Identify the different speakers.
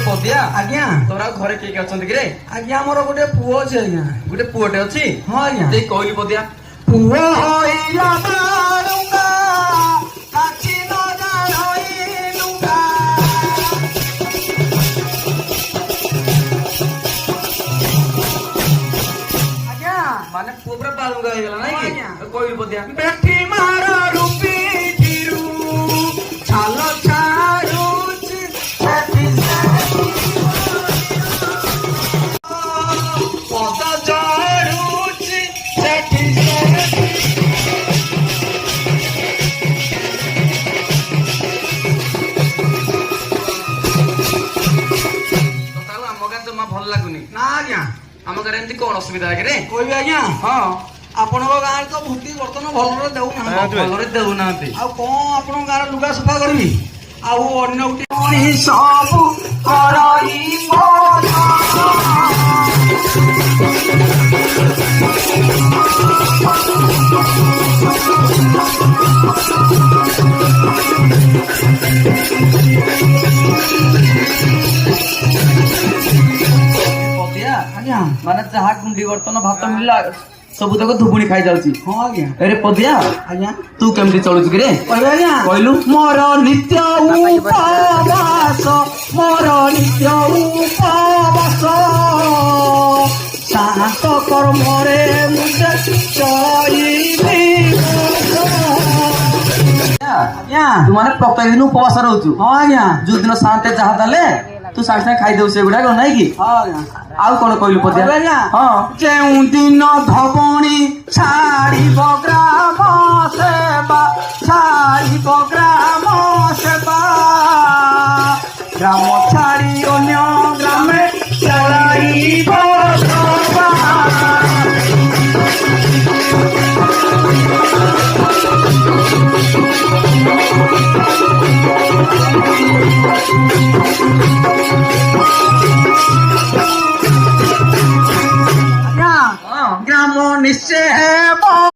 Speaker 1: पदिया
Speaker 2: आज्ञा
Speaker 1: तोरा घरे किए किए अछंती रे
Speaker 2: आज्ञा मोर गोटे पुओ अछि आज्ञा
Speaker 1: गुटे पुओटे अछि
Speaker 2: हां आज्ञा
Speaker 1: देई कहली पदिया
Speaker 2: पुओ होइला बालुका काची न जाइलुका आज्ञा
Speaker 1: माने पुओ पूरा बालुगा हे गेला नै कि कहली पदिया
Speaker 2: बेटी मारा रूपी थिरु छालो छारुची बेटी पद जरुची बेटी
Speaker 1: ताला हम गां जमा भल लागुनी
Speaker 2: ना आज्ञा
Speaker 1: हम गां एंती कोन असुविधा रे
Speaker 2: कहबी आज्ञा
Speaker 1: हां
Speaker 2: ଆପଣଙ୍କ ଗାଁରେ ତ ଭୂତି ବର୍ତ୍ତମାନ ଭଲରେ ଦେଉନାହାନ୍ତି
Speaker 1: ଭଲରେ ଦେଉନାହାନ୍ତି
Speaker 2: ଆଉ କଣ ଆପଣଙ୍କ ଗାଁରେ ଲୁଗା ସଫା କରିବି ଆଉ ଅନ୍ୟ ଗୋଟେ ସବୁ କରଇବ
Speaker 1: पदिया
Speaker 2: ଆଜ୍ଞା
Speaker 1: माने जहा गुंडी बर्तन भात मिलला सब तक धुबुणी खाई जाउची
Speaker 2: ହଁ ଆଜ୍ଞା
Speaker 1: अरे पदिया
Speaker 2: ଆଜ୍ଞା
Speaker 1: तू केमती चलुच कि रे
Speaker 2: କହିବେ ଆଜ୍ଞା
Speaker 1: କହିଲୁ
Speaker 2: ମୋର ନିତ୍ୟ ଉପବାସ ମୋର ନିତ୍ୟ ଉପବାସ ଶାନ୍ତ କର୍ମରେ ମୁଣ୍ଡେ ଚଳିବି ଆଜ୍ଞା
Speaker 1: तू माने प्रत्येक दिन उपवास रहउचु
Speaker 2: ହଁ ଆଜ୍ଞା
Speaker 1: जो दिन शांते जहा दाले तू साथ साथ खाई देउ से गुडा को नै कि
Speaker 2: ହଁ ଆଜ୍ଞା
Speaker 1: आउ कोन कहलु पदिया
Speaker 2: କହିବେ ଆଜ୍ଞା
Speaker 1: हां
Speaker 2: ଯେଉଁ ଦିନ ଧବଣୀ ଛାଡ଼ିବ ଗ୍ରାମ ସେବା ଛାଡ଼ିବ ଗ୍ରାମ ସେବା ଗ୍ରାମ ଛାଡ଼ି ଅନ୍ୟ ଗ୍ରାମେ ଚଳାଇବ ସଭା